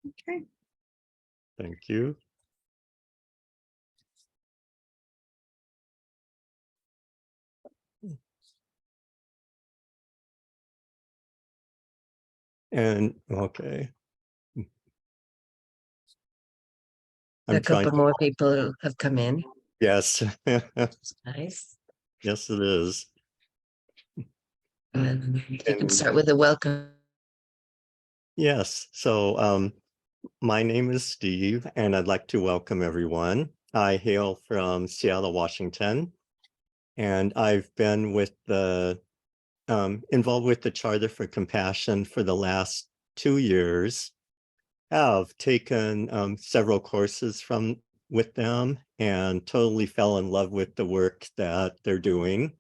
Okay. Thank you. And okay. A couple more people have come in. Yes. Nice. Yes, it is. You can start with a welcome. Yes. So my name is Steve, and I'd like to welcome everyone. I hail from Seattle, Washington, and I've been with the involved with the Charter for Compassion for the last 2 years. I've taken several courses with them and totally fell in love with the work that they're doing,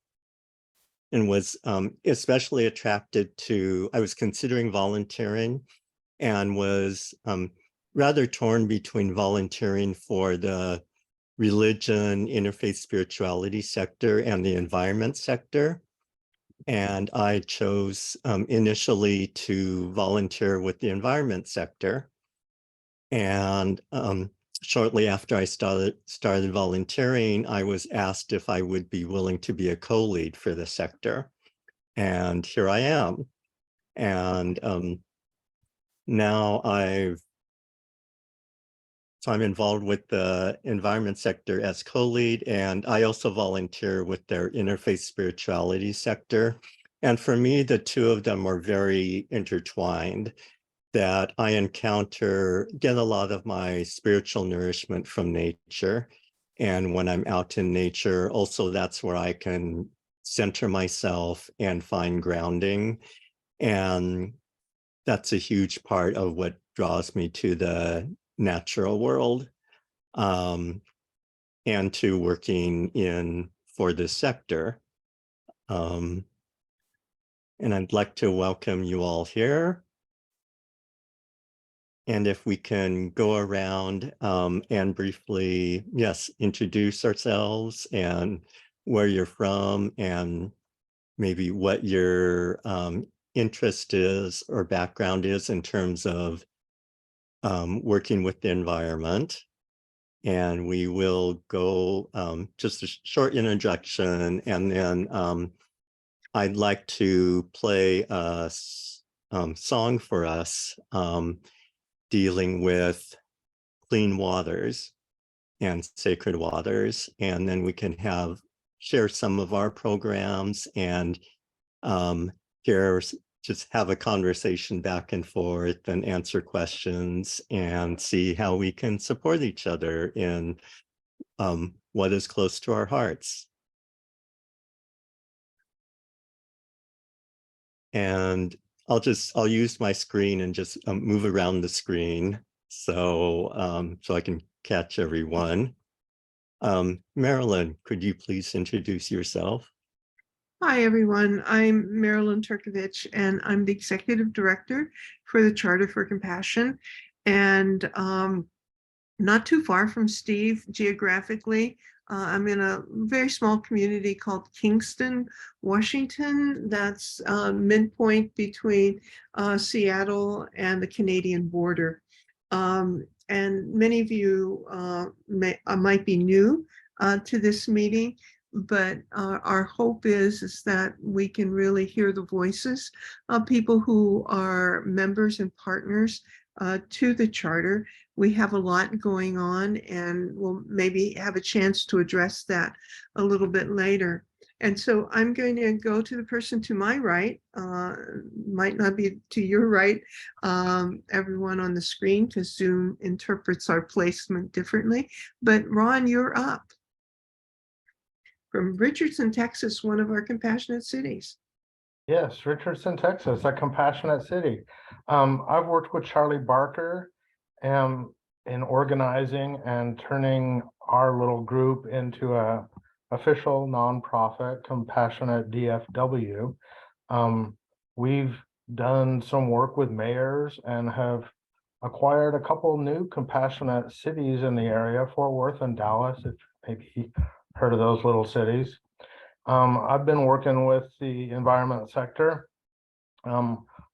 and was especially attracted to, I was considering volunteering and was rather torn between volunteering for the religion, interfaith spirituality sector and the environment sector. And I chose initially to volunteer with the environment sector. And shortly after I started volunteering, I was asked if I would be willing to be a co-lead for the sector. And here I am. And now I'm involved with the environment sector as co-lead, and I also volunteer with their interfaith spirituality sector. And for me, the two of them are very intertwined, that I get a lot of my spiritual nourishment from nature. And when I'm out in nature, also that's where I can center myself and find grounding. And that's a huge part of what draws me to the natural world, and to working for this sector. And I'd like to welcome you all here. And if we can go around and briefly, yes, introduce ourselves and where you're from and maybe what your interest is or background is in terms of working with the environment. And we will go just a short introduction, and then I'd like to play a song for us dealing with clean waters and sacred waters. And then we can share some of our programs and just have a conversation back and forth and answer questions and see how we can support each other in what is close to our hearts. And I'll use my screen and just move around the screen so I can catch everyone. Marilyn, could you please introduce yourself? Hi, everyone. I'm Marilyn Turkovich, and I'm the Executive Director for the Charter for Compassion. And not too far from Steve geographically. I'm in a very small community called Kingston, Washington. That's midpoint between Seattle and the Canadian border. And many of you might be new to this meeting, but our hope is that we can really hear the voices of people who are members and partners to the Charter. We have a lot going on, and we'll maybe have a chance to address that a little bit later. And so I'm going to go to the person to my right, might not be to your right, everyone on the screen, because Zoom interprets our placement differently. But Ron, you're up. From Richardson, Texas, one of our compassionate cities. Yes, Richardson, Texas, a compassionate city. I've worked with Charlie Barker in organizing and turning our little group into a official nonprofit, Compassionate DFW. We've done some work with mayors and have acquired a couple new compassionate cities in the area, Fort Worth and Dallas, if maybe you heard of those little cities. I've been working with the environment sector.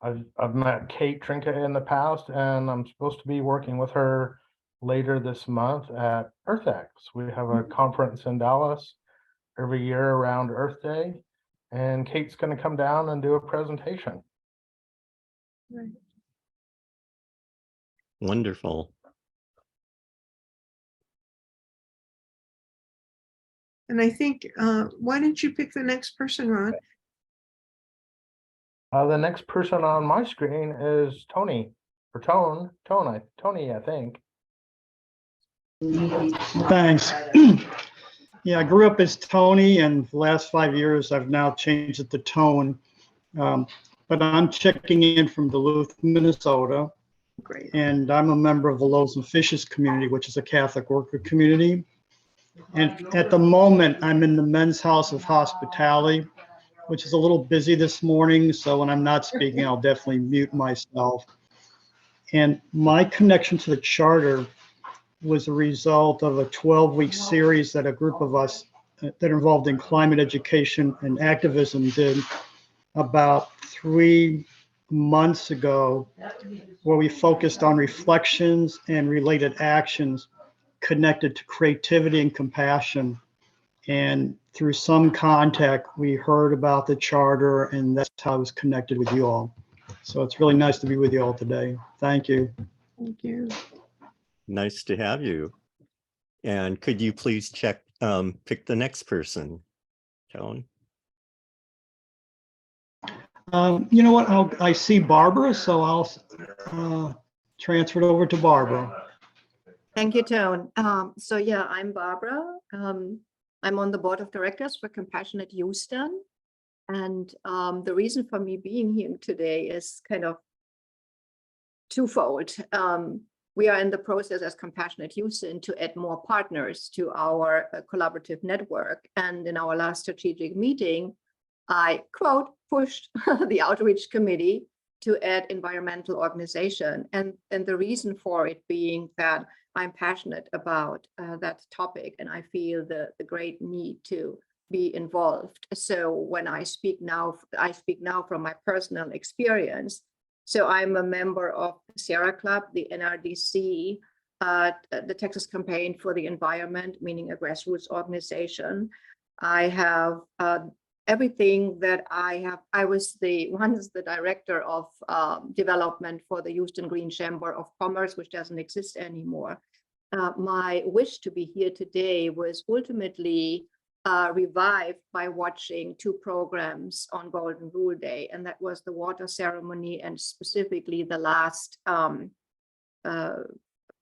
I've met Kate Trinket in the past, and I'm supposed to be working with her later this month at EarthX. We have a conference in Dallas every year around Earth Day, and Kate's going to come down and do a presentation. Right. Wonderful. And I think, why don't you pick the next person, Ron? The next person on my screen is Tony, or Tony, I think. Thanks. Yeah, I grew up as Tony, and the last 5 years I've now changed it to Tone. But I'm checking in from Duluth, Minnesota, Great. and I'm a member of the Loaves and Fishes community, which is a Catholic worker community. And at the moment, I'm in the Men's House of Hospitality, which is a little busy this morning. So when I'm not speaking, I'll definitely mute myself. And my connection to the charter was a result of a 12-week series that a group of us that involved in climate education and activism did about 3 months ago, where we focused on reflections and related actions connected to creativity and compassion. And through some contact, we heard about the charter, and that's how I was connected with you all. So it's really nice to be with you all today. Thank you. Thank you. Nice to have you. And could you please pick the next person, Joan? You know what? I see Barbara, so I'll transfer it over to Barbara. Thank you, Tone. So yeah, I'm Barbara. I'm on the board of directors for Compassionate Houston. And the reason for me being here today is kind of twofold. We are in the process as Compassionate Houston to add more partners to our collaborative network. And in our last strategic meeting, I, quote, pushed the outreach committee to add environmental organization. And the reason for it being that I'm passionate about that topic, and I feel the great need to be involved. So when I speak now from my personal experience. So I'm a member of the Sierra Club, the NRDC, the Texas Campaign for the Environment, meaning a grassroots organization. I have everything that I have. I was once the director of development for the Houston Green Chamber of Commerce, which doesn't exist anymore. My wish to be here today was ultimately revived by watching 2 programs on Golden Rule Day, and that was the water ceremony and specifically the last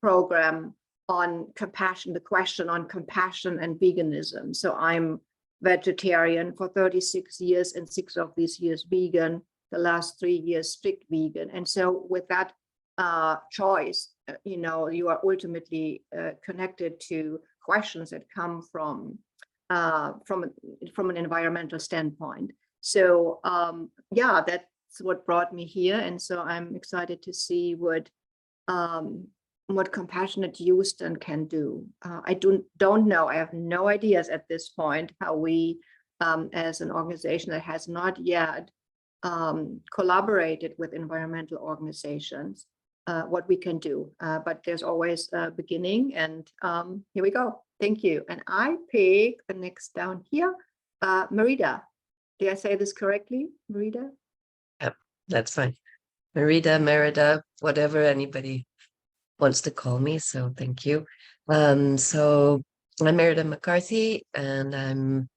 program on compassion, the question on compassion and veganism. So I'm vegetarian for 36 years and 6 of these years vegan, the last 3 years strict vegan. And so with that choice, you are ultimately connected to questions that come from an environmental standpoint. So yeah, that's what brought me here. And so I'm excited to see what Compassionate Houston can do. I don't know. I have no ideas at this point how we, as an organization that has not yet collaborated with environmental organizations, what we can do. But there's always a beginning, and here we go. Thank you. And I pick the next down here, Merida. Did I say this correctly, Merida? Yep, that's fine. Merida, whatever anybody wants to call me. So thank you. So I'm Merida McCarthy, and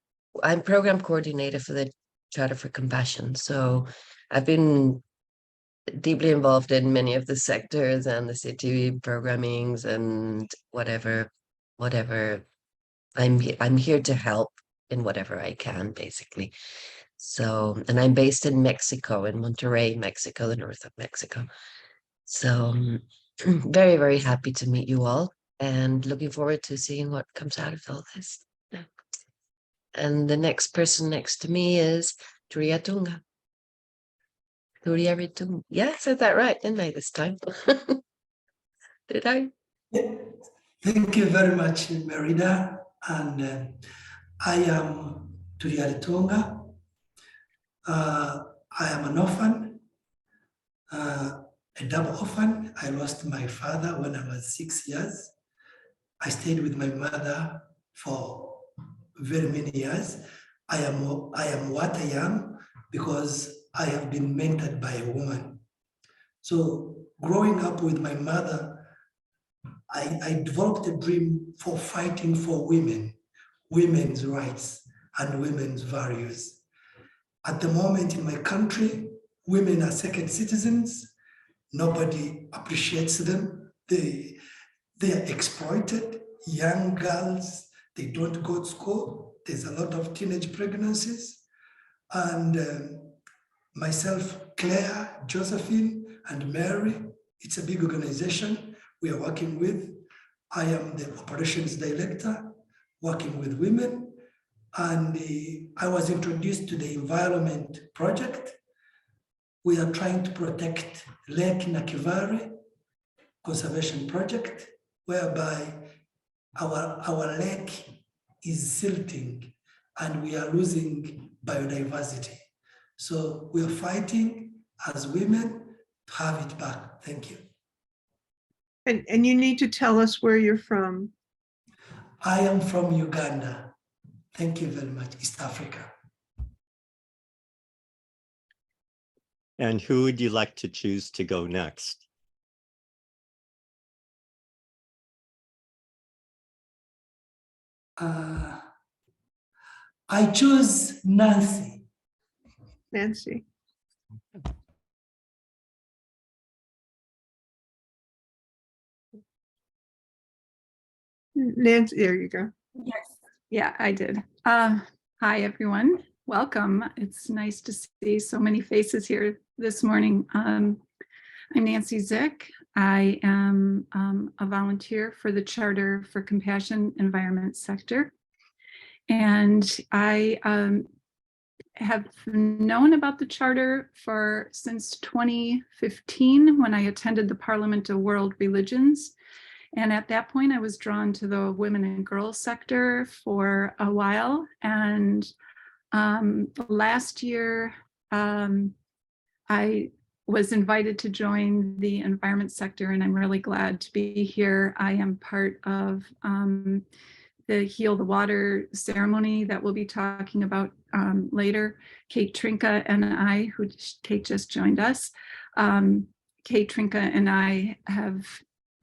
I'm program coordinator for the Charter for Compassion. So I've been deeply involved in many of the sectors and the city programmings and whatever. I'm here to help in whatever I can, basically. So, and I'm based in Mexico, in Monterrey, Mexico, the north of Mexico. So very, very happy to meet you all and looking forward to seeing what comes out of all this. Yeah. And the next person next to me is Turiatunga. Turiatunga. Yeah, I said that right, didn't I, this time? Did I? Yeah. Thank you very much, Merida. And I am Turiatunga. I am an orphan. double orphan. I lost my father when I was 6 years. I stayed with my mother for very many years. I am what I am because I have been mentored by a woman. So growing up with my mother, I developed a dream for fighting for women, women's rights and women's values. At the moment in my country, women are second citizens. Nobody appreciates them. They are exploited. Young girls, they don't go to school. There's a lot of teenage pregnancies. And myself, Claire, Josephine, and Mary, it's a big organization we are working with. I am the operations director, working with women. And I was introduced to the environment project. We are trying to protect Lake Nakivari conservation project, whereby our lake is silting and we are losing biodiversity. So we are fighting as women to have it back. Thank you. And you need to tell us where you're from. I am from Uganda. Thank you very much, East Africa. And who would you like to choose to go next? I choose Nancy. Nancy. Nancy, there you go. Yes, yeah, I did. Hi, everyone. Welcome. It's nice to see so many faces here this morning. I'm Nancy Zick. I am a volunteer for the Charter for Compassion Environment Sector. And I have known about the Charter since 2015 when I attended the Parliament of World Religions. And at that point, I was drawn to the women and girls sector for a while. And last year, I was invited to join the environment sector, and I'm really glad to be here. I am part of the Heal the Water ceremony that we'll be talking about later. Kate Trinka and I, Kate just joined us. Kate Trinka and I have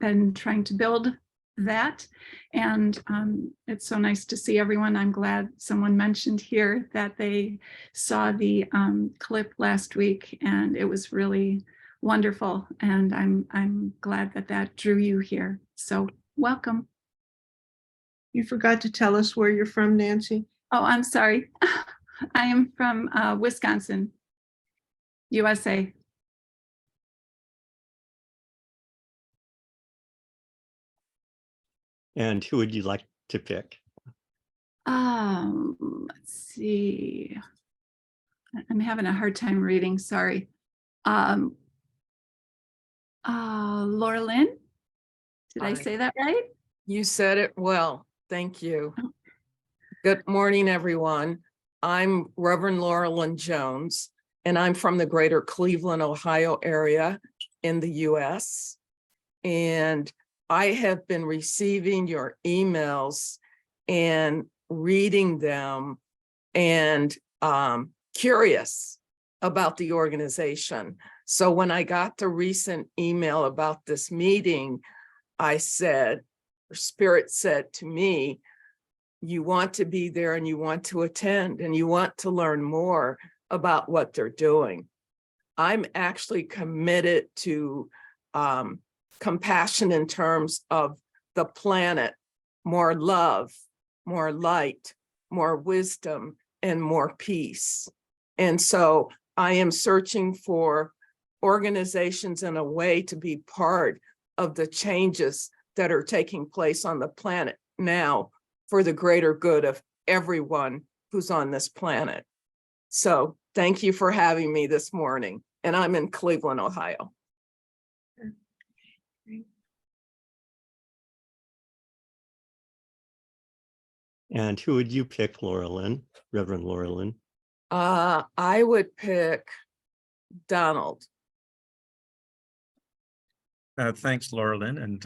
been trying to build that, and it's so nice to see everyone. I'm glad someone mentioned here that they saw the clip last week, and it was really wonderful, and I'm glad that drew you here. So welcome. You forgot to tell us where you're from, Nancy. Oh, I'm sorry. I am from Wisconsin, USA. And who would you like to pick? Let's see. I'm having a hard time reading, sorry. Laura Lynn, did I Hi. say that right? You said it well. Thank you. Good morning, everyone. I'm Reverend Laura Lynn Jones, and I'm from the greater Cleveland, Ohio area in the US. And I have been receiving your emails and reading them and curious about the organization. So when I got the recent email about this meeting, I said, Spirit said to me, you want to be there and you want to attend and you want to learn more about what they're doing. I'm actually committed to compassion in terms of the planet, more love, more light, more wisdom, and more peace. And so I am searching for organizations in a way to be part of the changes that are taking place on the planet now for the greater good of everyone who's on this planet. So thank you for having me this morning. And I'm in Cleveland, Ohio. And who would you pick, Laura Lynn, Reverend Laura Lynn? I would pick Donald. Thanks, Laura Lynn, and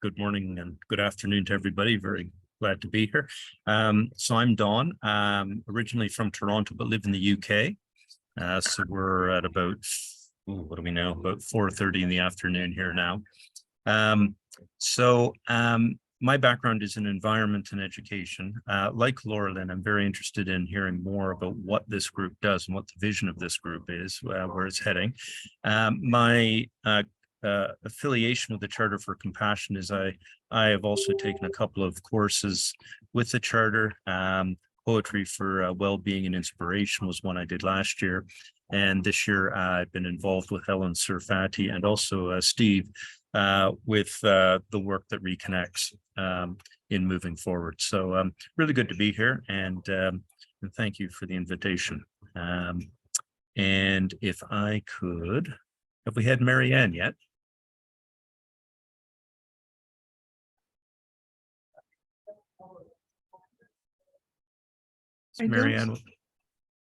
good morning and good afternoon to everybody. Very glad to be here. So I'm Don, originally from Toronto, but live in the UK. So we're at about, what do we know? About 4:30 in the afternoon here now. My background is in environment and education. Like Laura Lynn, I'm very interested in hearing more about what this group does and what the vision of this group is, where it's heading. My affiliation with the Charter for Compassion is I have also taken a couple of courses with the Charter. Poetry for Well-Being and Inspiration was one I did last year. And this year I've been involved with Helen Surfati and also Steve with the work that reconnects in moving forward. So really good to be here, and thank you for the invitation. And if I could, have we had Marianne yet? I Marianne,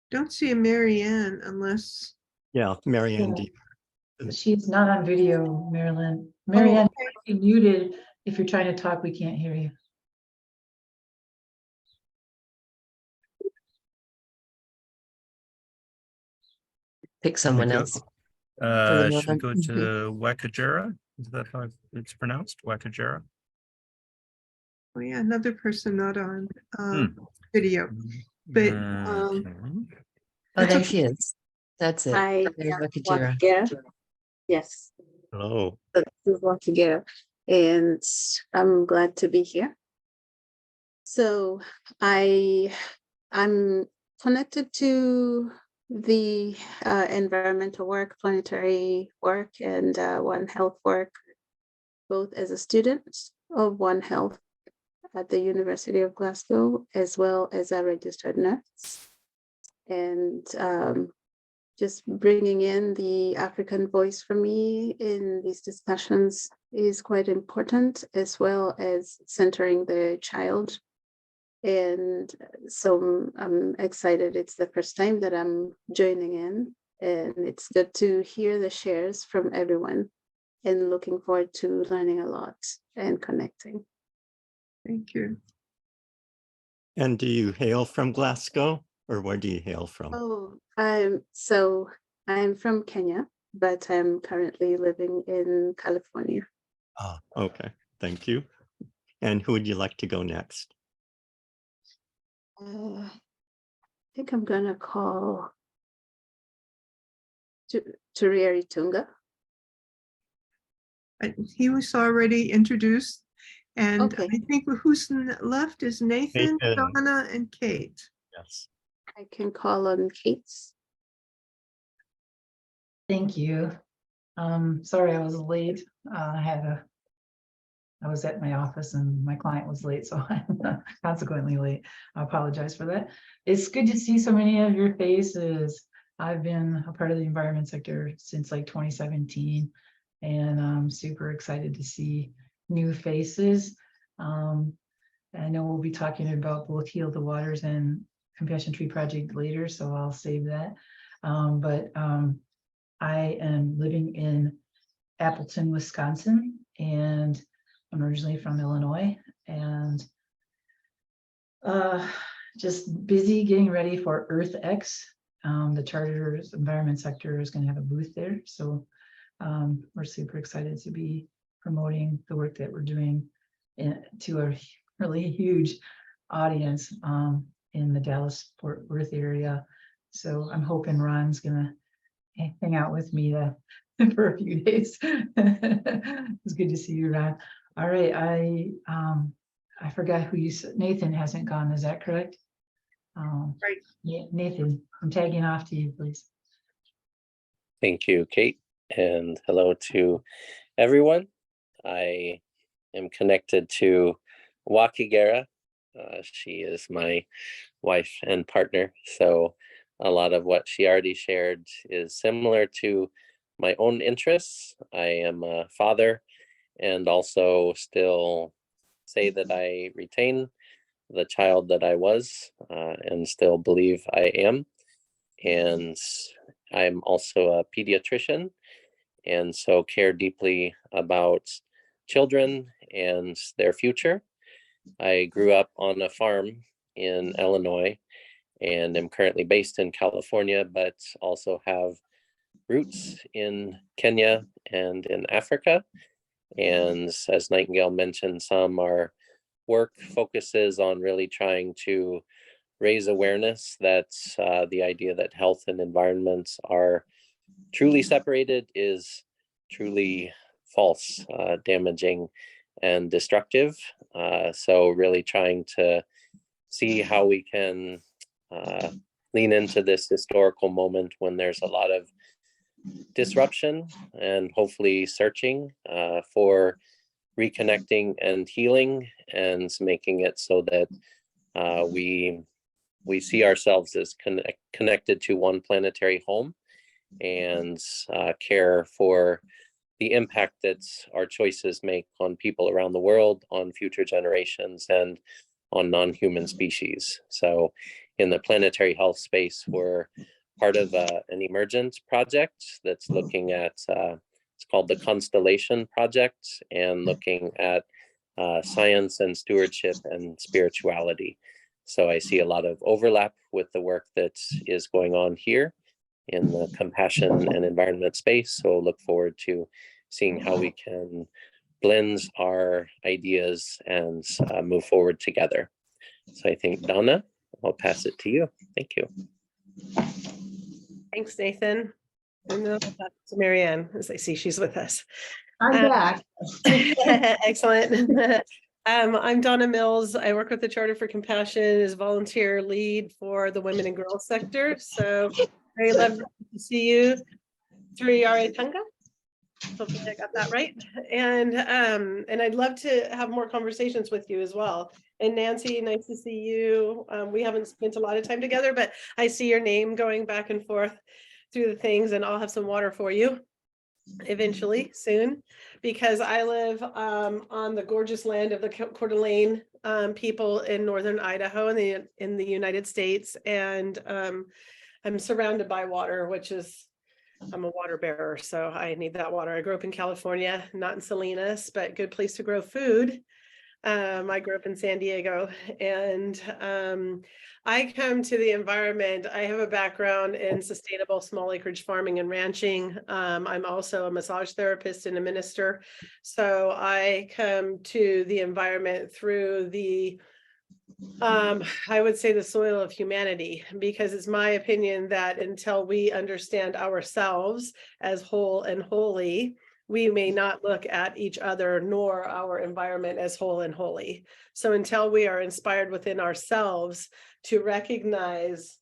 don't see a Marianne unless. Yeah, Marianne, She's not on video, Marilyn. Oh, Marianne, okay. you're muted. If you're trying to talk, we can't hear you. Pick someone go. else. for the Should we moment. go to Wakajara? Is that how it's pronounced? Wakajara? Oh yeah, another person not on video. But Okay. Oh, there she is. That's it. Hi, There's Wakajira. Wakajira. Yes, Hello. this is Wakajira, and I'm glad to be here. So I'm connected to the environmental work, planetary work, and One Health work, both as a student of One Health at the University of Glasgow, as well as a registered nurse. And just bringing in the African voice for me in these discussions is quite important, as well as centering the child. And so I'm excited. It's the first time that I'm joining in, and it's good to hear the shares from everyone, and looking forward to learning a lot and connecting. Thank you. And do you hail from Glasgow, or where do you hail from? Oh, so I'm from Kenya, but I'm currently living in California. Oh, okay. Thank you. And who would you like to go next? I think I'm gonna call Turieri Tunga. He was already introduced, and Okay. I think who's left is Nathan, Nathan. Donna, and Kate. Yes. I can call on Kate. Thank you. Sorry I was late. I was at my office and my client was late, so I'm consequently late. I apologize for that. It's good to see so many of your faces. I've been a part of the environment sector since like 2017, and I'm super excited to see new faces. I know we'll be talking about both Heal the Waters and Compassion Tree Project later, so I'll save that. I am living in Appleton, Wisconsin, and I'm originally from Illinois, and just busy getting ready for EarthX. The Charter's environment sector is going to have a booth there, so we're super excited to be promoting the work that we're doing to a really huge audience in the Dallas-Fort Worth area. So I'm hoping Ron's gonna hang out with me for a few days. It's good to see you, Ron. All right, I forgot who you said. Nathan hasn't gone, is that correct? Right. Yeah, Nathan, I'm tagging off to you, please. Thank you, Kate, and hello to everyone. I am connected to Wakajira. She is my wife and partner, so a lot of what she already shared is similar to my own interests. I am a father and also still say that I retain the child that I was and still believe I am. And I'm also a pediatrician, and so care deeply about children and their future. I grew up on a farm in Illinois and am currently based in California, but also have roots in Kenya and in Africa. And as Nightingale mentioned, our work focuses on really trying to raise awareness that the idea that health and environment are truly separated is truly false, damaging, and destructive. So really trying to see how we can lean into this historical moment when there's a lot of disruption and hopefully searching for reconnecting and healing, and making it so that we see ourselves as connected to one planetary home, and care for the impact that our choices make on people around the world, on future generations, and on non-human species. So in the planetary health space, we're part of an emergent project that's looking at, it's called the Constellation Project, and looking at science and stewardship and spirituality. So I see a lot of overlap with the work that is going on here in the compassion and environment space. So look forward to seeing how we can blend our ideas and move forward together. So I think, Donna, I'll pass it to you. Thank you. Thanks, Nathan. And then I'll pass it to Marianne, as I see she's with us. I'm back. Excellent. I'm Donna Mills. I work with the Charter for Compassion as volunteer lead for the women and girls sector. So very lovely to see you through Yare Tunga. Hopefully I got that right. And I'd love to have more conversations with you as well. And Nancy, nice to see you. We haven't spent a lot of time together, but I see your name going back and forth through the things, and I'll have some water for you eventually soon, because I live on the gorgeous land of the Coeur d'Alene people in northern Idaho in the United States, and I'm surrounded by water, which is, I'm a water bearer, so I need that water. I grew up in California, not in Salinas, but good place to grow food. I grew up in San Diego, and I come to the environment. I have a background in sustainable small acreage farming and ranching. I'm also a massage therapist and a minister. So I come to the environment through the I would say the soil of humanity, because it's my opinion that until we understand ourselves as whole and holy, we may not look at each other nor our environment as whole and holy. So until we are inspired within ourselves to recognize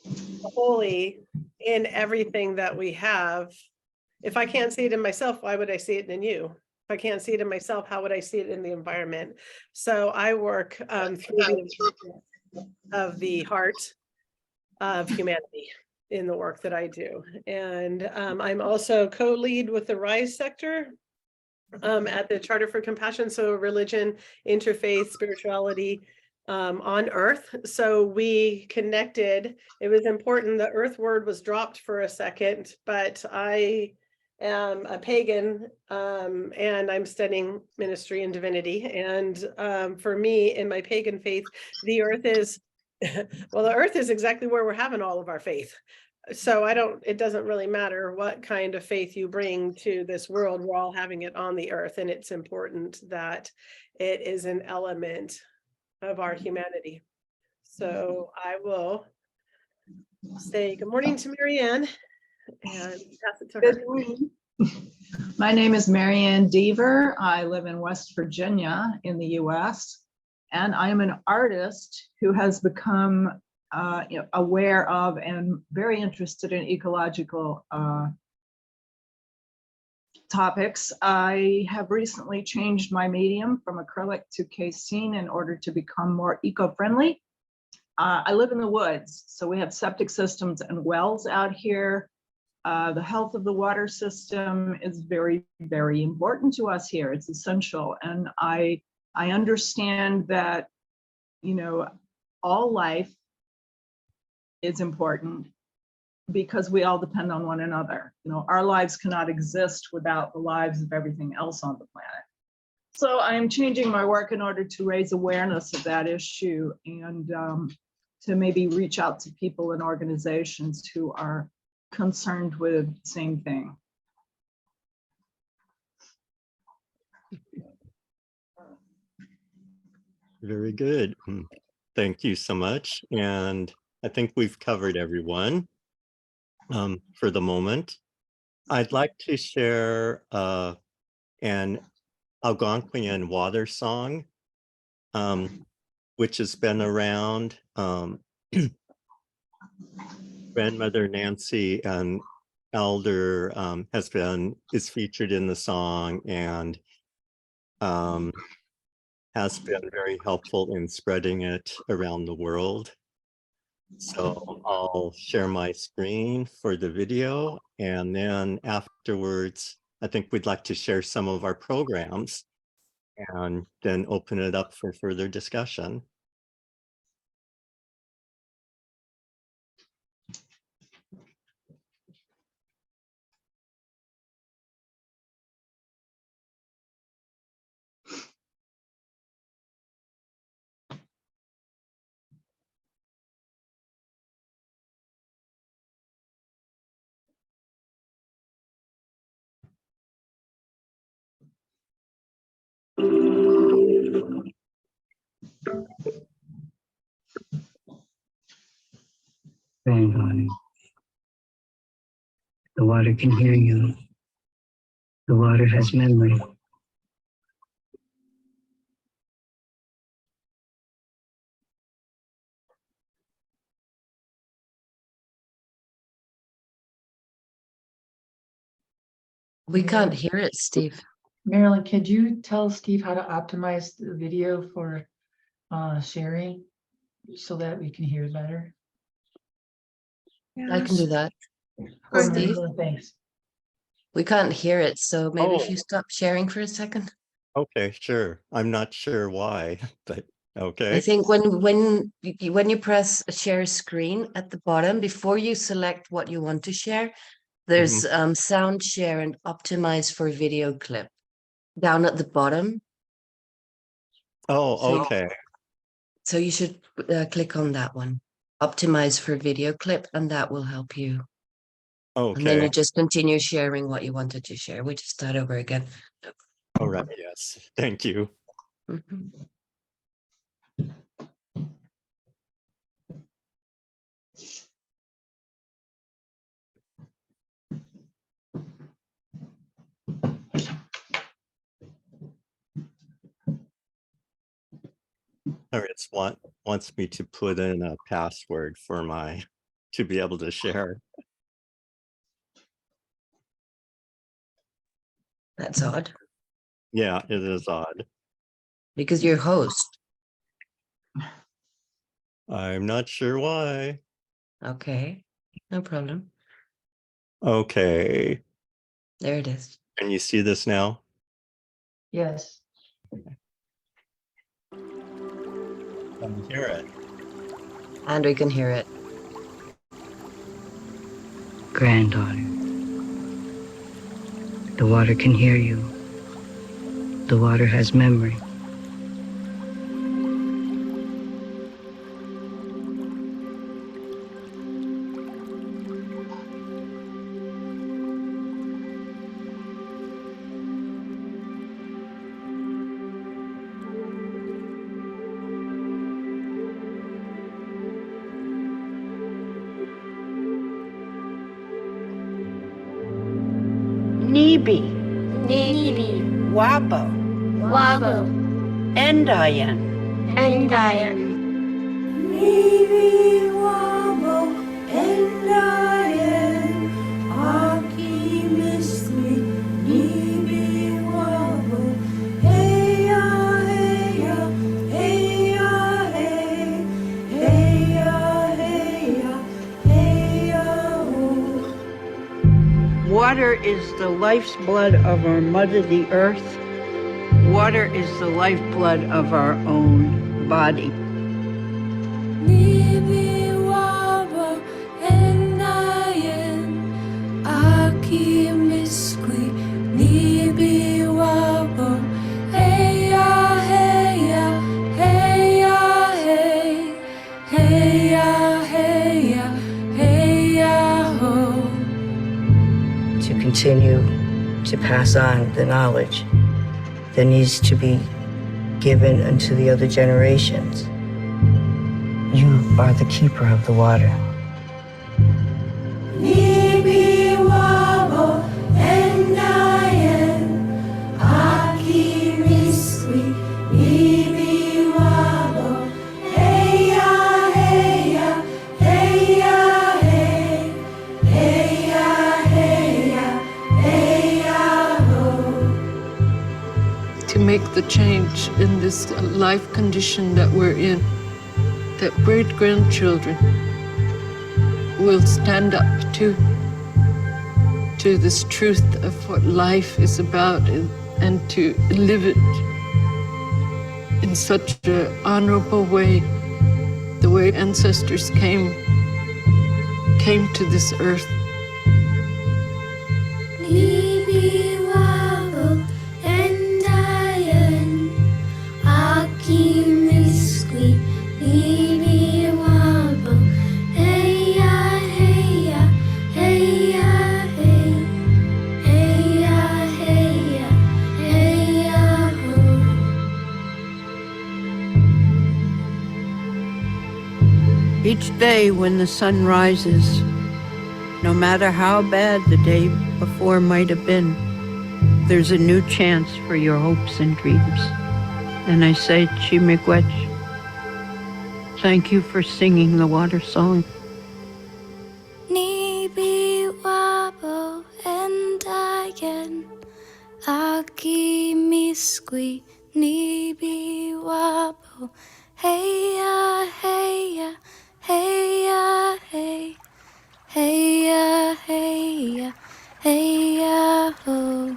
the holy in everything that we have, if I can't see it in myself, why would I see it in you? If I can't see it in myself, how would I see it in the environment? So I work through of the heart of humanity in the work that I do. And I'm also co-lead with the RISE sector at the Charter for Compassion. So religion, interfaith, spirituality on earth. So we connected. It was important. The earth word was dropped for a second, but I am a pagan and I'm studying ministry and divinity. And for me, in my pagan faith, the earth is, well, the earth is exactly where we're having all of our faith. So it doesn't really matter what kind of faith you bring to this world, we're all having it on the earth. And it's important that it is an element of our humanity. So I will say good morning to Marianne and pass it to her. My name is Marianne Deaver. I live in West Virginia in the US, and I am an artist who has become aware of and very interested in ecological topics. I have recently changed my medium from acrylic to casein in order to become more eco-friendly. I live in the woods, so we have septic systems and wells out here. The health of the water system is very, very important to us here. It's essential. And I understand that, all life is important, because we all depend on one another. You know, our lives cannot exist without the lives of everything else on the planet. So I am changing my work in order to raise awareness of that issue and to maybe reach out to people and organizations who are concerned with the same thing. Very good. Thank you so much. And I think we've covered everyone for the moment. I'd like to share an Algonquian water song, which has been around. Grandmother Nancy and Elder is featured in the song and has been very helpful in spreading it around the world. So I'll share my screen for the video, and then afterwards, I think we'd like to share some of our programs and then open it up for further discussion. Granddaughter, the water can hear you. The water has memory. We can't hear it, Steve. Marilyn, could you tell Steve how to optimize the video for sharing so that we can hear better? I can do that. Or Steve, Marilyn, thanks. we can't hear it, so maybe if Oh. you stop sharing for a second. Okay, sure. I'm not sure why, but okay. I think when you press share screen at the bottom, before you select what you want to share, there's sound share and optimize for video clip down at the bottom. Oh, So- okay. So you should click on that one, optimize for video clip, and that will help you. And then Okay. you just continue sharing what you wanted to share. We just start over again. All right. Yes. Thank you. Mhm. Or it's wants me to put in a password for to be able to share. That's odd, Yeah, it is odd. because you're host. I'm not sure why. Okay, no problem. Okay. There it is. Can you see this now? Yes. Can you hear it? And we can hear it. Granddaughter, the water can hear you. The water has memory. Nibi, Nibi, Wabo, Wabo, Endayan, Endayan. Nibi, Wabo, Endayan, Aki Mismi, Nibi, Wabo, Heya, Heya, Heya, Hey, Heya, Heya, Heya, Oh. Water is the life's blood of our mother, the earth. Water is the lifeblood of our own body. Nibi, Wabo, Endayan. to continue to pass on the knowledge that needs to be given unto the other generations. You are the keeper of the water. Nibi wabo endayen aki miswi nibi wabo heya heya heya hey heya heya heya ho. To make the change in this life condition that we're in, that great-grandchildren will stand up to this truth of what life is about, and to live it in such an honorable way, the way ancestors came to this earth. Nibi wabo endayen aki miswi nibi wabo heya heya heya hey heya heya heya ho. Each day when the sun rises, no matter how bad the day before might have been, there's a new chance for your hopes and dreams. And I say, Chimiigwech, thank you for singing the water song. Nibi wabo endayen aki miswi nibi wabo heya heya heya hey heya heya heya ho.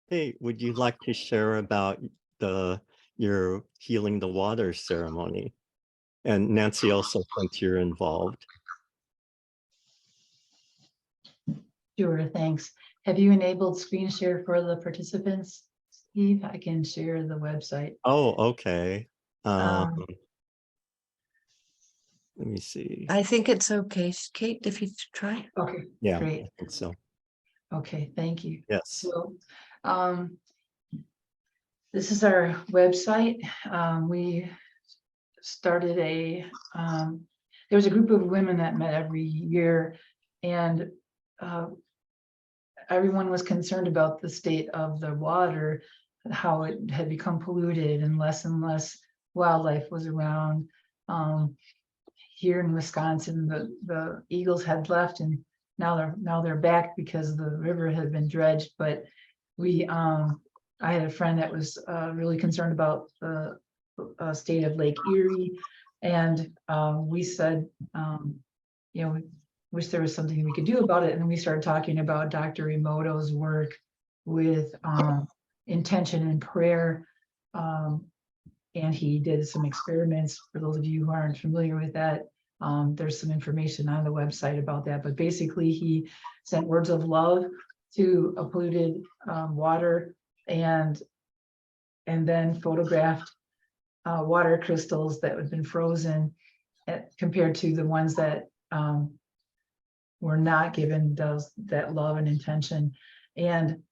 Hey, would you like to share about your Healing the Water ceremony? And Nancy, also, since you're involved. Sure, thanks. Have you enabled screen share for the participants, Steve? I can share the website. Oh, okay. Um, Let me see. I think it's okay, Kate, if you try. Okay, Yeah, great. I think so. Okay, thank you. Yes. So, this is our website. We started there was a group of women that met every year, and everyone was concerned about the state of the water, how it had become polluted and less wildlife was around. Here in Wisconsin, the eagles had left, and now they're back because the river had been dredged. But I had a friend that was really concerned about the state of Lake Erie, and we said, we wish there was something we could do about it. And we started talking about Dr. Emoto's work with intention and prayer. And he did some experiments. For those of you who aren't familiar with that, there's some information on the website about that. But basically, he sent words of love to a polluted water, and then photographed water crystals that had been frozen compared to the ones that were not given that love and intention. And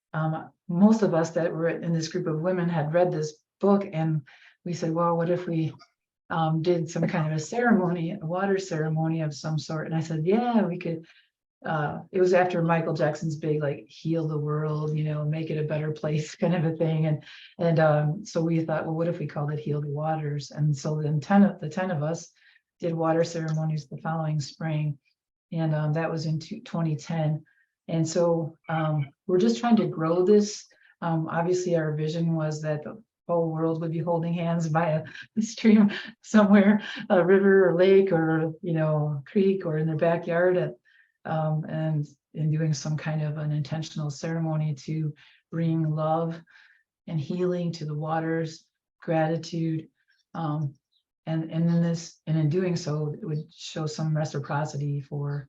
most of us that were in this group of women had read this book, and we said, well, what if we did some kind of a ceremony, a water ceremony of some sort? And I said, yeah, we could. It was after Michael Jackson's big, like, heal the world, make it a better place kind of a thing. And so we thought, well, what if we called it Heal the Waters? And so then the 10 of us did water ceremonies the following spring. And that was in 2010. And so we're just trying to grow this. Obviously, our vision was that the whole world would be holding hands by a stream somewhere, a river or lake or, you know, creek or in their backyard. And in doing some kind of an intentional ceremony to bring love and healing to the waters, gratitude. And in doing so, it would show some reciprocity for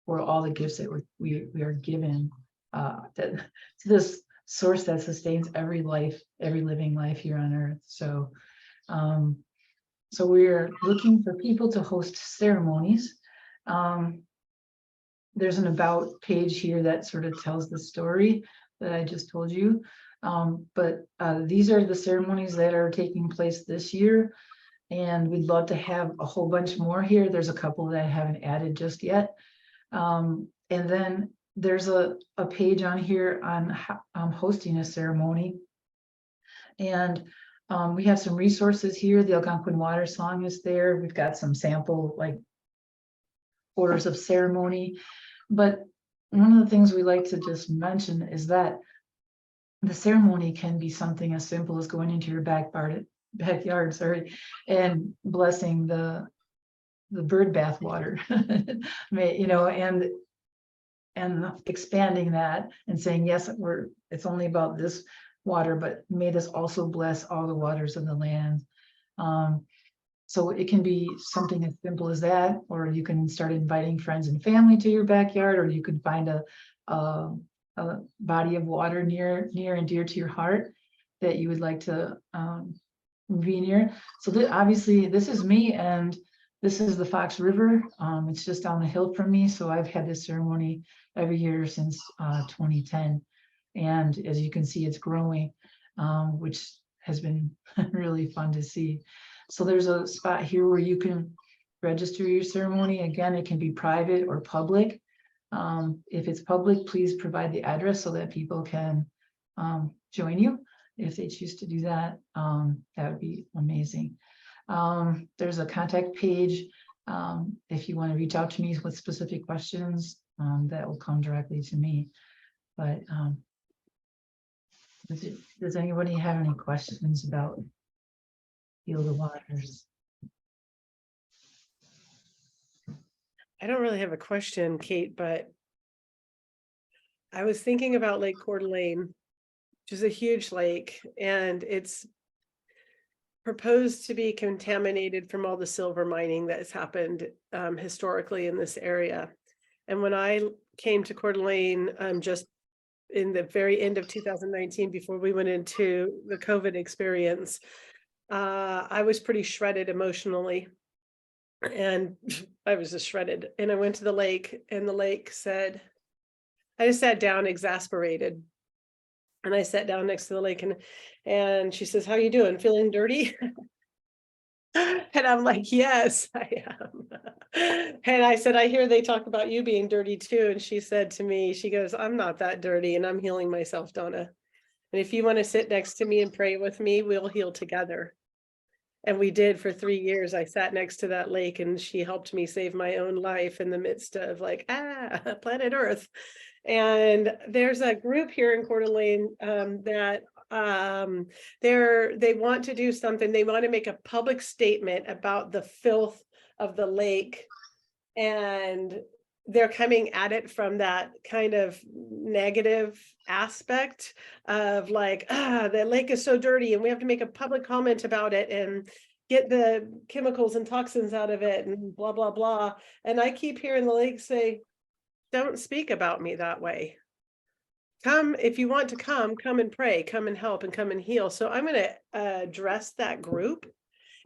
all the gifts that we are given to this source that sustains every life, every living life here on earth. So we're looking for people to host ceremonies. There's an about page here that sort of tells the story that I just told you. But these are the ceremonies that are taking place this year. And we'd love to have a whole bunch more here. There's a couple that I haven't added just yet. And then there's a page on here on hosting a ceremony. And we have some resources here. The Algonquin Water Song is there. We've got some sample like orders of ceremony. But one of the things we like to just mention is that the ceremony can be something as simple as going into your backyard, and blessing the bird bath water, you know, and expanding that and saying, yes, it's only about this water, but may this also bless all the waters of the land. So it can be something as simple as that, or you can start inviting friends and family to your backyard, or you can find a body of water near and dear to your heart that you would like to be near. So obviously this is me, and this is the Fox River. It's just down the hill from me. So I've had this ceremony every year since 2010. And as you can see, it's growing, which has been really fun to see. So there's a spot here where you can register your ceremony. Again, it can be private or public. If it's public, please provide the address so that people can join you. If they choose to do that, that would be amazing. There's a contact page. If you want to reach out to me with specific questions, that will come directly to me. But does anybody have any questions about Heal the Waters? I don't really have a question, Kate, but I was thinking about Lake Coeur d'Alene, which is a huge lake, and it's proposed to be contaminated from all the silver mining that has happened historically in this area. And when I came to Coeur d'Alene, just in the very end of 2019, before we went into the COVID experience, I was pretty shredded emotionally. And I was just shredded. And I went to the lake, and the lake said, I just sat down exasperated. And I sat down next to the lake, and she says, "How you doing? Feeling dirty?" And I'm like, "Yes, I am." And I said, "I hear they talk about you being dirty too." And she said to me, she goes, "I'm not that dirty, and I'm healing myself, Donna. And if you want to sit next to me and pray with me, we'll heal together." And we did for 3 years. I sat next to that lake, and she helped me save my own life in the midst of like, planet Earth. And there's a group here in Coeur d'Alene that they want to do something. They want to make a public statement about the filth of the lake, and they're coming at it from that kind of negative aspect of like, the lake is so dirty and we have to make a public comment about it and get the chemicals and toxins out of it and blah, blah, blah. And I keep hearing the lake say, "Don't speak about me that way. Come, if you want to come and pray, come and help and come and heal." So I'm going to address that group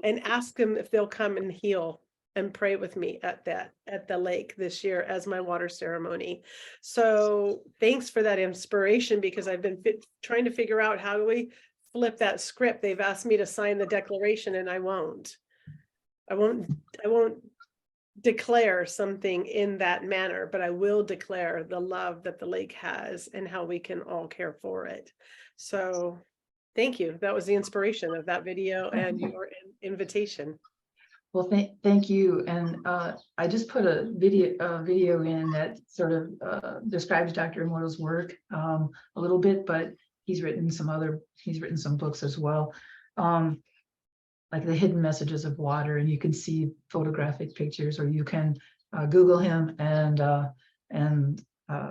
and ask them if they'll come and heal and pray with me at the lake this year as my water ceremony. So thanks for that inspiration, because I've been trying to figure out how do we flip that script. They've asked me to sign the declaration, and I won't declare something in that manner, but I will declare the love that the lake has and how we can all care for it. So thank you. That was the inspiration of that video and your invitation. Well, thank you. And I just put a video in that sort of describes Dr. Emoto's work a little bit, but he's written some books as well. Like The Hidden Messages of Water, and you can see photographic pictures, or you can Google him and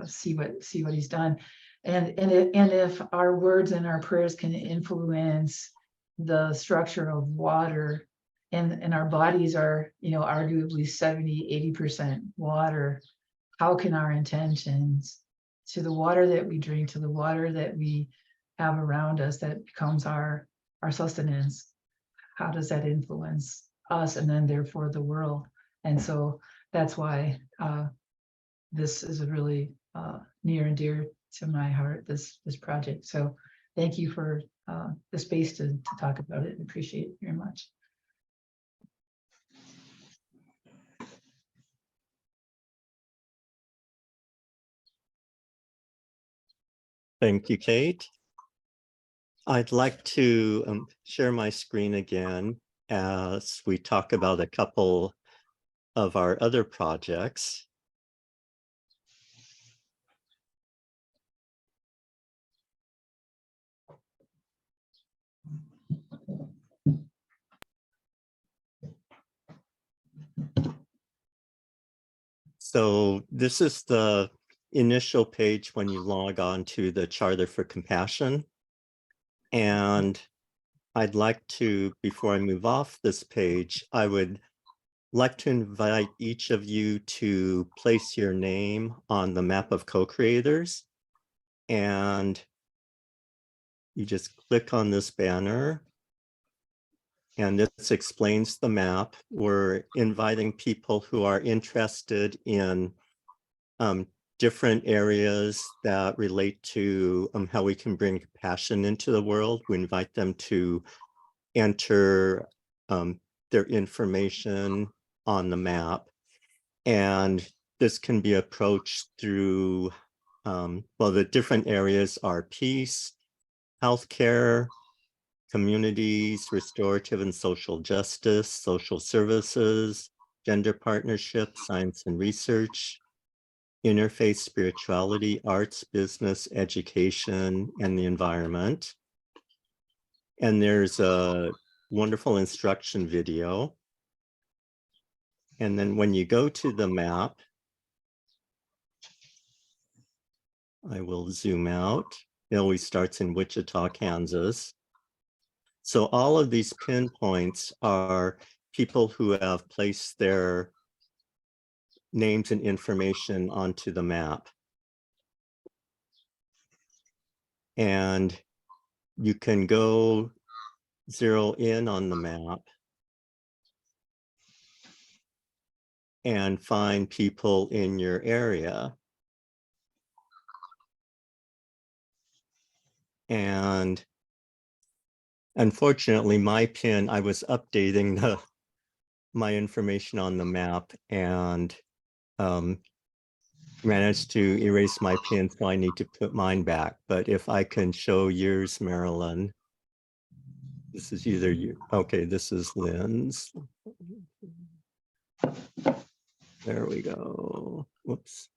see what he's done. And if our words and our prayers can influence the structure of water, and our bodies are, arguably 70–80% water, how can our intentions to the water that we drink, to the water that we have around us that becomes our sustenance, how does that influence us and then therefore the world? And so that's why this is a really near and dear to my heart, this project. So thank you for the space to talk about it. I appreciate it very much. Thank you, Kate. I'd like to share my screen again as we talk about a couple of our other projects. So this is the initial page when you log on to the Charter for Compassion. And I'd like to, before I move off this page, I would like to invite each of you to place your name on the map of co-creators. And you just click on this banner. And this explains the map. We're inviting people who are interested in different areas that relate to how we can bring compassion into the world. We invite them to enter their information on the map. And this can be approached through, well, the different areas are peace, healthcare, communities, restorative and social justice, social services, gender partnership, science and research, interfaith spirituality, arts, business, education, and the environment. And there's a wonderful instruction video. And then when you go to the map, I will zoom out. It always starts in Wichita, Kansas. So all of these pinpoints are people who have placed their names and information onto the map. And you can go zero in on the map and find people in your area. And unfortunately, my pin, I was updating my information on the map and managed to erase my pin, so I need to put mine back. But if I can show yours, Marilyn, this is either you. Okay, this is Lynn's. There we go. Whoops.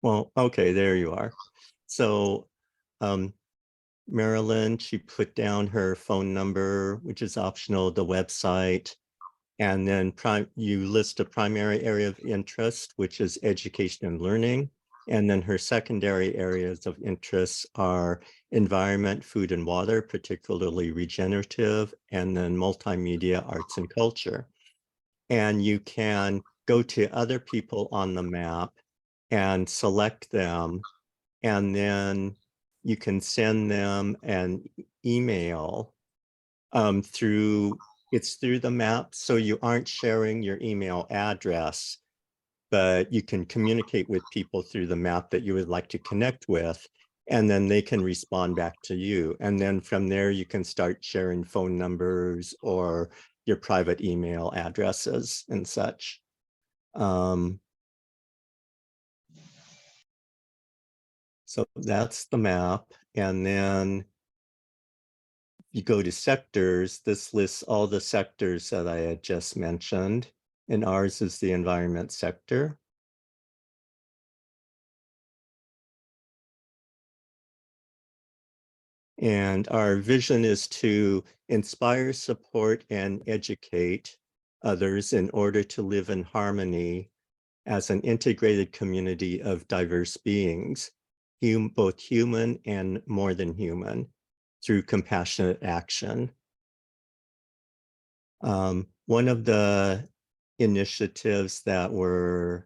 Well, okay, there you are. So Marilyn, she put down her phone number, which is optional, the website, and then you list a primary area of interest, which is education and learning. And then her secondary areas of interest are environment, food and water, particularly regenerative, and then multimedia, arts and culture. And you can go to other people on the map and select them, and then you can send them an email through the map. So you aren't sharing your email address, but you can communicate with people through the map that you would like to connect with, and then they can respond back to you. And then from there, you can start sharing phone numbers or your private email addresses and such. So that's the map. And then you go to sectors, this lists all the sectors that I had just mentioned, and ours is the environment sector. And our vision is to inspire, support, and educate others in order to live in harmony as an integrated community of diverse beings, both human and more than human, through compassionate action. One of the initiatives that we're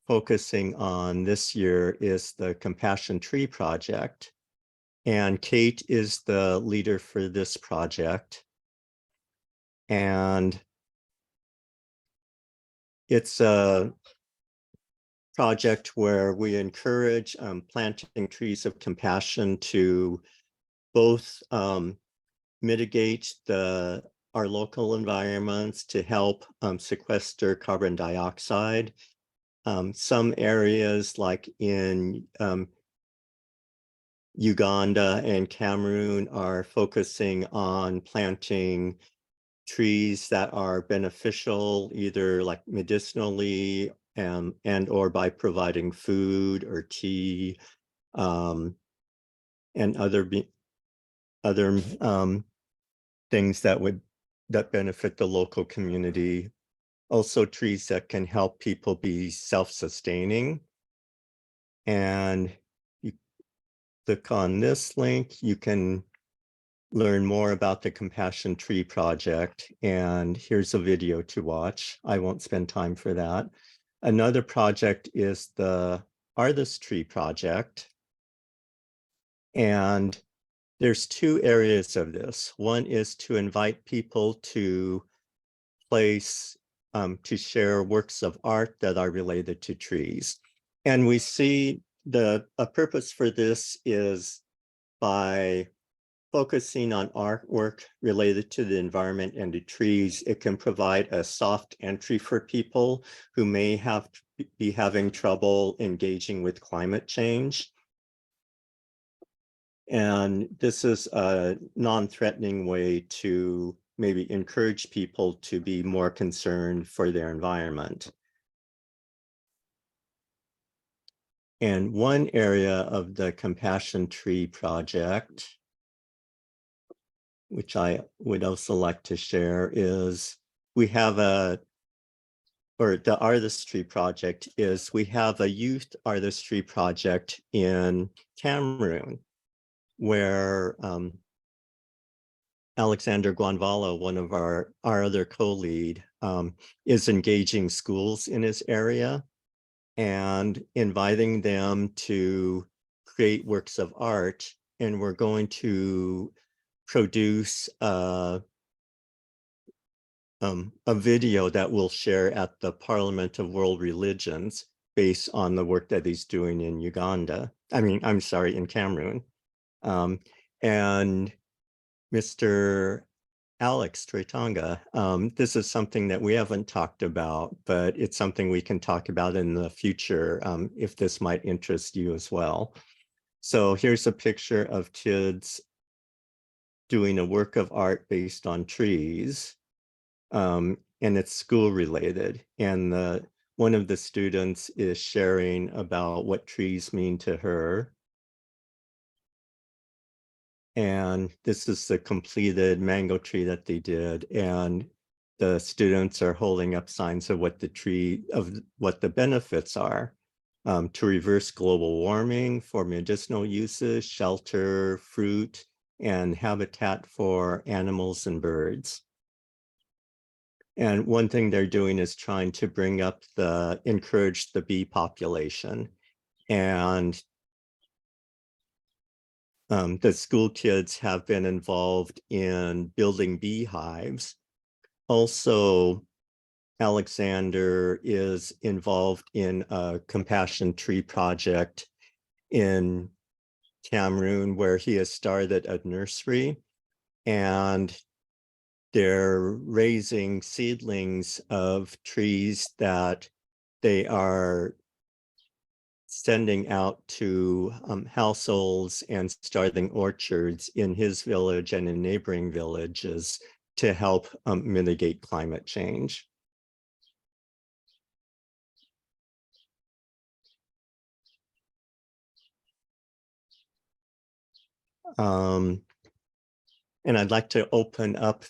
focusing on this year is the Compassion Tree Project. And Kate is the leader for this project. And it's a project where we encourage planting trees of compassion to both mitigate our local environments, to help sequester carbon dioxide. Some areas like in Uganda and Cameroon are focusing on planting trees that are beneficial, either like medicinally and or by providing food or tea and other things that benefit the local community. Also trees that can help people be self-sustaining. And you click on this link, you can learn more about the Compassion Tree Project. And here's a video to watch. I won't spend time for that. Another project is the Artist Tree Project. And there's two areas of this. One is to invite people to place, to share works of art that are related to trees. And we see a purpose for this is by focusing on artwork related to the environment and to trees, it can provide a soft entry for people who may be having trouble engaging with climate change. And this is a non-threatening way to maybe encourage people to be more concerned for their environment. And one area of the Compassion Tree Project, which I would also like to share, is we have the Artistry Project is we have a youth artistry project in Cameroon, where Alexander Guanvala, one of our other co-lead, is engaging schools in his area and inviting them to create works of art. And we're going to produce a video that we'll share at the Parliament of World Religions based on the work that he's doing in Uganda. In Cameroon. And Mr. Alex Tretanga, this is something that we haven't talked about, but it's something we can talk about in the future if this might interest you as well. So here's a picture of kids doing a work of art based on trees, and it's school related. And one of the students is sharing about what trees mean to her. And this is the completed mango tree that they did. And the students are holding up signs of what the benefits are to reverse global warming, for medicinal uses, shelter, fruit, and habitat for animals and birds. And one thing they're doing is trying to encourage the bee population. And the school kids have been involved in building beehives. Also, Alexander is involved in a Compassion Tree Project in Cameroon, where he has started a nursery, and they're raising seedlings of trees that they are sending out to households and starting orchards in his village and in neighboring villages to help mitigate climate change. And I'd like to open up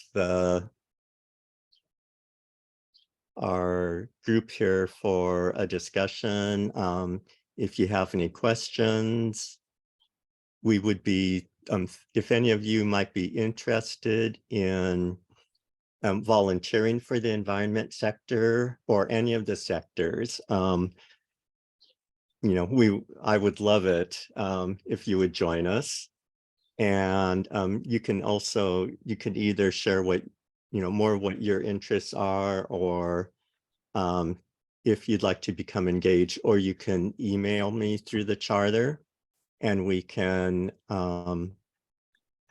our group here for a discussion. If you have any questions, we would be, if any of you might be interested in volunteering for the environment sector or any of the sectors, I would love it if you would join us. And you can either share more what your interests are, or if you'd like to become engaged, or you can email me through the charter and we can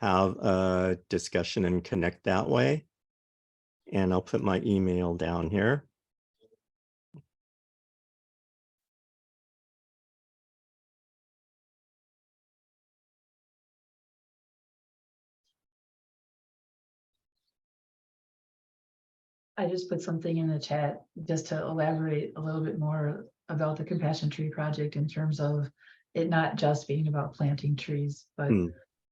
have a discussion and connect that way. And I'll put my email down here. I just put something in the chat just to elaborate a little bit more about the Compassion Tree Project in terms of it not just being about planting trees, but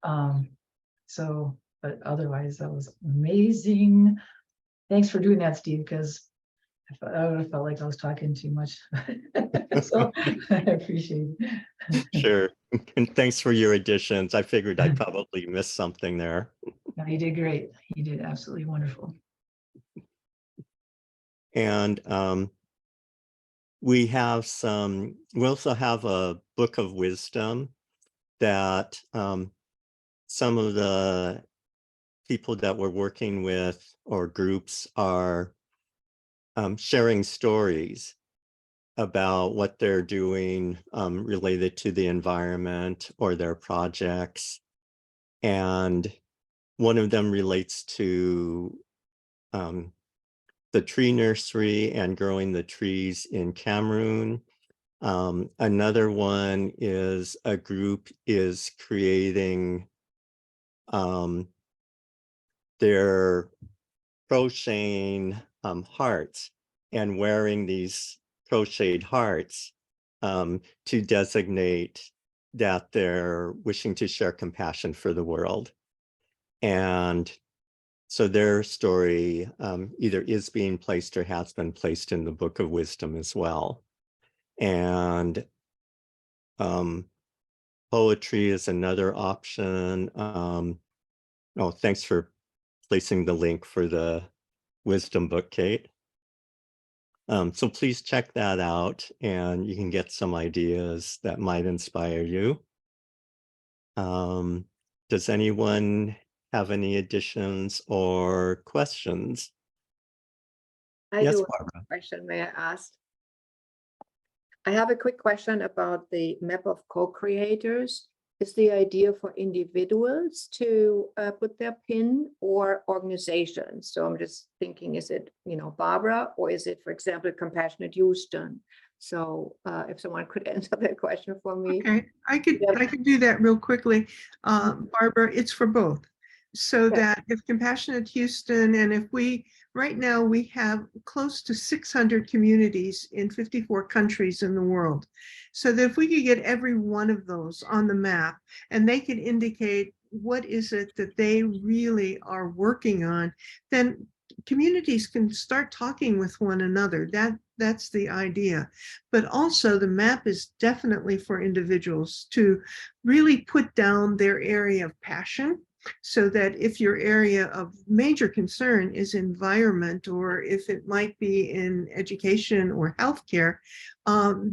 but otherwise that was amazing. Thanks for doing that, Steve, because I would have felt like I was talking too much. So I appreciate it. Sure. And thanks for your additions. I figured I probably missed something there. No, you did great. You did absolutely wonderful. And we also have a book of wisdom that some of the people that we're working with or groups are sharing stories about what they're doing related to the environment or their projects. And one of them relates to the tree nursery and growing the trees in Cameroon. Another one is a group is creating their crocheting hearts and wearing these crocheted hearts to designate that they're wishing to share compassion for the world. And so their story either is being placed or has been placed in the Book of Wisdom as well. And poetry is another option. Oh, thanks for placing the link for the Wisdom book, Kate. So please check that out and you can get some ideas that might inspire you. Does anyone have any additions or questions? Yes, do have Barbara. a question, may I ask? I have a quick question about the map of co-creators. Is the idea for individuals to put their pin or organizations? So I'm just thinking, is it, Barbara, or is it, for example, Compassionate Houston? So if someone could answer that question for me. Okay, I could do that real quickly. Barbara, it's for both. So that if Compassionate Houston, and if right now we have close to 600 communities in 54 countries in the world. So that if we could get every one of those on the map and they could indicate what is it that they really are working on, then communities can start talking with one another. That's the idea. But also the map is definitely for individuals to really put down their area of passion, so that if your area of major concern is environment, or if it might be in education or healthcare,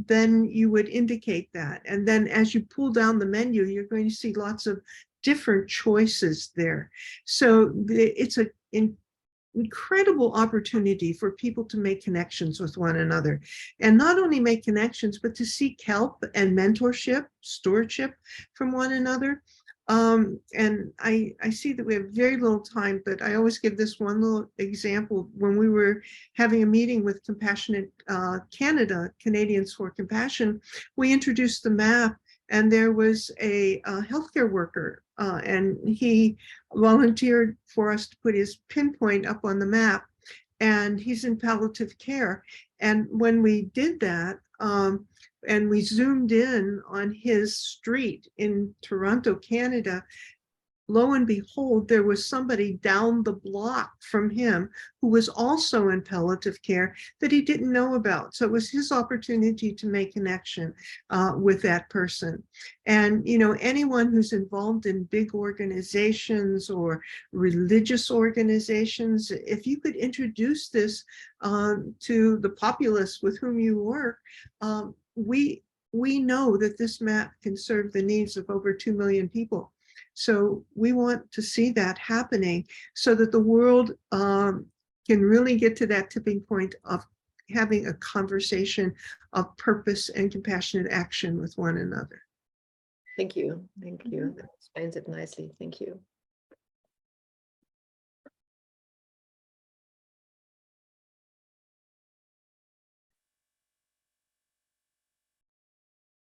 then you would indicate that. And then as you pull down the menu, you're going to see lots of different choices there. So it's an incredible opportunity for people to make connections with one another, and not only make connections, but to seek help and mentorship, stewardship from one another. And I see that we have very little time, but I always give this one little example. When we were having a meeting with Compassionate Canada, Canadians for Compassion, we introduced the map, and there was a healthcare worker, and he volunteered for us to put his pinpoint up on the map, and he's in palliative care. And when we did that, and we zoomed in on his street in Toronto, Canada, lo and behold, there was somebody down the block from him who was also in palliative care that he didn't know about. So it was his opportunity to make connection with that person. And, you know, anyone who's involved in big organizations or religious organizations, if you could introduce this to the populace with whom you work, we know that this map can serve the needs of over 2 million people. So we want to see that happening so that the world can really get to that tipping point of having a conversation of purpose and compassionate action with one another. Thank you. Thank you. That explains it nicely. Thank you.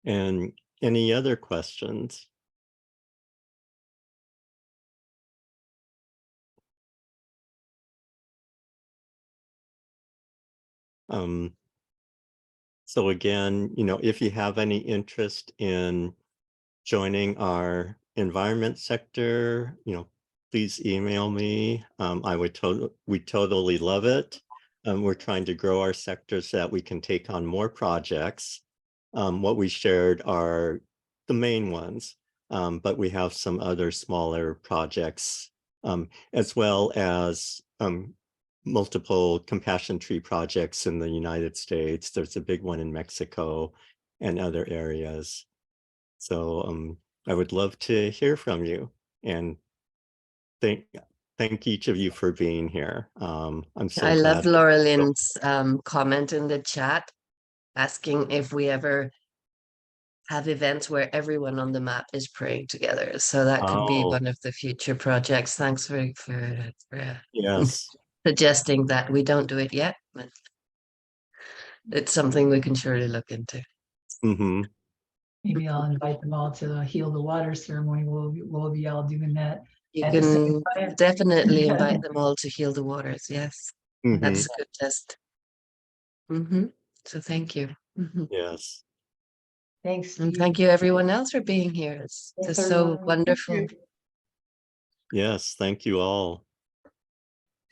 And any other questions? So again, you know, if you have any interest in joining our environment sector, you know, please email me. We totally love it. We're trying to grow our sector so that we can take on more projects. What we shared are the main ones, but we have some other smaller projects, as well as multiple compassion tree projects in the United States. There's a big one in Mexico and other areas. So I would love to hear from you, and thank each of you for being here. I'm so I love glad. Laura Lynn's comment in the chat asking if we ever have events where everyone on the map is praying together. So that could be Oh. one of the future projects. Thanks for Yes. suggesting that. We don't do it yet, but it's something we can surely look into. Mm-hmm. Maybe I'll invite them all to the Heal the Water ceremony. We'll be all doing that. You at the same can time. definitely invite them all to Heal the Waters. Yes, that's a good test. So thank you. Yes. Thanks. And Steve. thank you everyone else for being here. It's Thanks, just so everyone. wonderful. Yes, thank you all.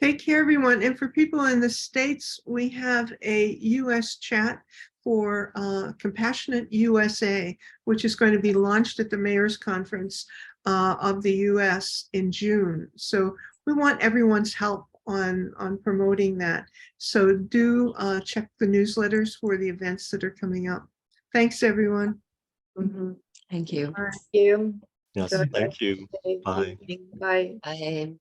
Take care, everyone. And for people in the States, we have a US chat for Compassionate USA, which is going to be launched at the Mayor's Conference of the US in June. So we want everyone's help on promoting that. So do check the newsletters for the events that are coming up. Thanks, everyone. Thank you. Thank you. Yes, Good. thank you. Bye. Bye. Bye.